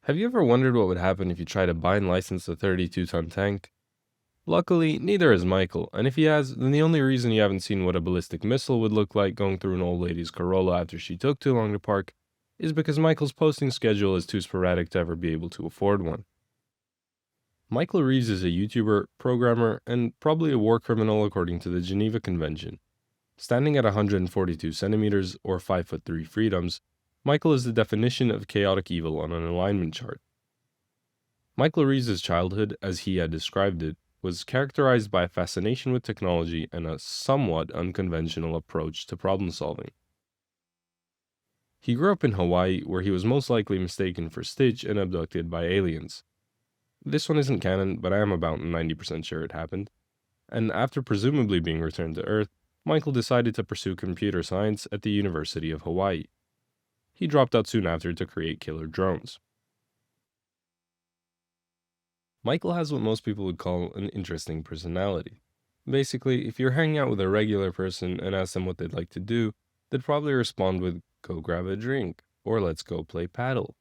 Have you ever wondered what would happen if you tried to buy and license a 32-ton tank? Luckily, neither has Michael, and if he has, then the only reason you haven't seen what a ballistic missile would look like going through an old lady's Corolla after she took too long to park is because Michael's posting schedule is too sporadic to ever be able to afford one. Michael Reeves is a YouTuber, programmer, and probably a war criminal according to the Geneva Convention. Standing at 142 centimeters, or 5'3" freedoms, Michael is the definition of chaotic evil on an alignment chart. Michael Reeves' childhood, as he had described it, was characterized by a fascination with technology and a somewhat unconventional approach to problem solving. He grew up in Hawaii, where he was most likely mistaken for Stitch and abducted by aliens. This one isn't canon, but I am about 90% sure it happened. And after presumably being returned to Earth, Michael decided to pursue computer science at the University of Hawaii. He dropped out soon after to create killer drones. Michael has what most people would call an interesting personality. Basically, if you're hanging out with a regular person and ask them what they'd like to do, they'd probably respond with, "Go grab a drink," or "Let's go play paddle."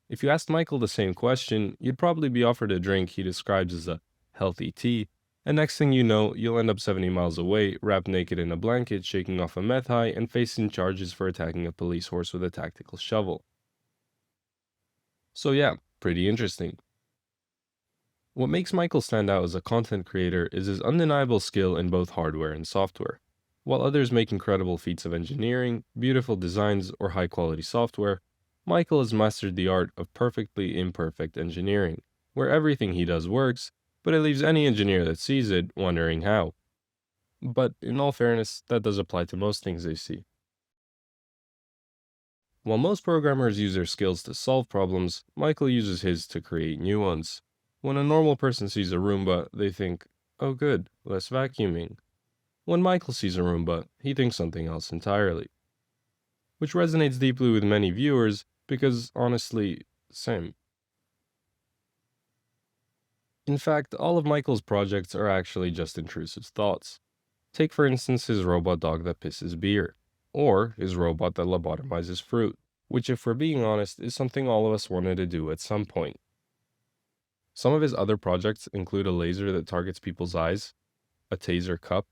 If you asked Michael the same question, you'd probably be offered a drink he describes as a healthy tea, and next thing you know, you'll end up 70 miles away, wrapped naked in a blanket, shaking off a meth high, and facing charges for attacking a police horse with a tactical shovel. So yeah, pretty interesting. What makes Michael stand out as a content creator is his undeniable skill in both hardware and software. While others make incredible feats of engineering, beautiful designs, or high-quality software, Michael has mastered the art of perfectly imperfect engineering, where everything he does works, but it leaves any engineer that sees it wondering how. But in all fairness, that does apply to most things they see. While most programmers use their skills to solve problems, Michael uses his to create new ones. When a normal person sees a Roomba, they think, "Oh good, less vacuuming." When Michael sees a Roomba, he thinks something else entirely. Which resonates deeply with many viewers because, honestly, same. In fact, all of Michael's projects are actually just intrusive thoughts. Take for instance his robot dog that pisses beer, or his robot that lobotomizes fruit, which if we're being honest is something all of us wanted to do at some point. Some of his other projects include a laser that targets people's eyes, a taser cup,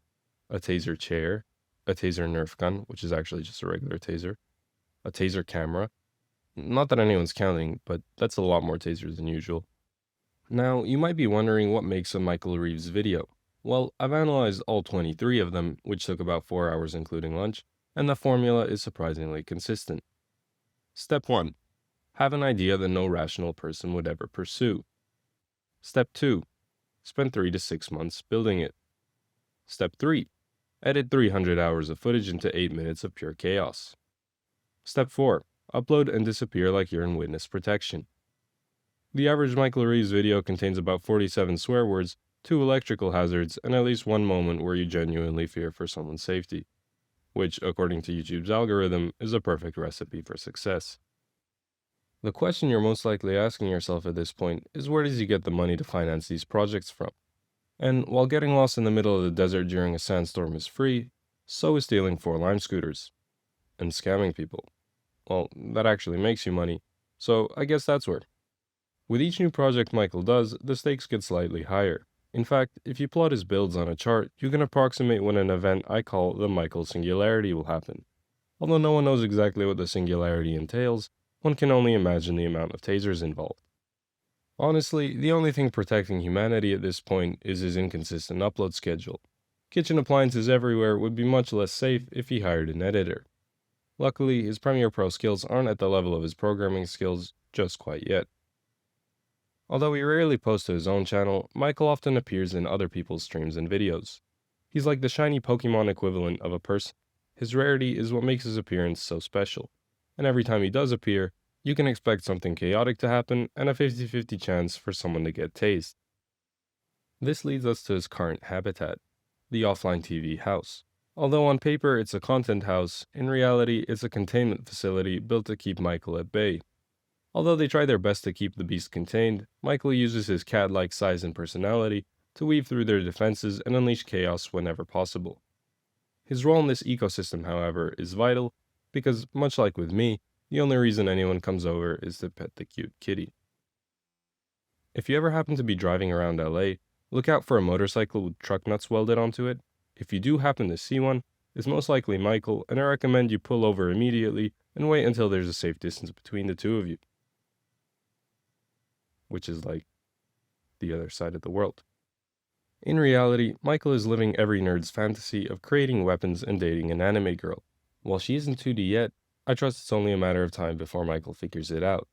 a taser chair, a taser Nerf gun, which is actually just a regular taser, a taser camera. Not that anyone's counting, but that's a lot more tasers than usual. Now, you might be wondering what makes a Michael Reeves video. Well, I've analyzed all 23 of them, which took about 4 hours including lunch, and the formula is surprisingly consistent. Step 1. Have an idea that no rational person would ever pursue. Step 2. Spend 3 to 6 months building it. Step 3. Edit 300 hours of footage into 8 minutes of pure chaos. Step 4. Upload and disappear like you're in witness protection. The average Michael Reeves video contains about 47 swear words, 2 electrical hazards, and at least one moment where you genuinely fear for someone's safety, which, according to YouTube's algorithm, is a perfect recipe for success. The question you're most likely asking yourself at this point is where does he get the money to finance these projects from? And while getting lost in the middle of the desert during a sandstorm is free, so is stealing 4 Lime scooters. And scamming people. Well, that actually makes you money, so I guess that's where. With each new project Michael does, the stakes get slightly higher. In fact, if you plot his builds on a chart, you can approximate when an event I call the Michael Singularity will happen. Although no one knows exactly what the singularity entails, one can only imagine the amount of tasers involved. Honestly, the only thing protecting humanity at this point is his inconsistent upload schedule. Kitchen appliances everywhere would be much less safe if he hired an editor. Luckily, his Premiere Pro skills aren't at the level of his programming skills just quite yet. Although he rarely posts to his own channel, Michael often appears in other people's streams and videos. He's like the shiny Pokemon equivalent of a person. His rarity is what makes his appearance so special, and every time he does appear, you can expect something chaotic to happen and a 50-50 chance for someone to get tased. This leads us to his current habitat, the OfflineTV house. Although on paper it's a content house, in reality it's a containment facility built to keep Michael at bay. Although they try their best to keep the beast contained, Michael uses his cat-like size and personality to weave through their defenses and unleash chaos whenever possible. His role in this ecosystem, however, is vital because, much like with me, the only reason anyone comes over is to pet the cute kitty. If you ever happen to be driving around LA, look out for a motorcycle with truck nuts welded onto it. If you do happen to see one, it's most likely Michael, and I recommend you pull over immediately and wait until there's a safe distance between the two of you, which is like the other side of the world. In reality, Michael is living every nerd's fantasy of creating weapons and dating an anime girl. While she isn't 2D yet, I trust it's only a matter of time before Michael figures it out.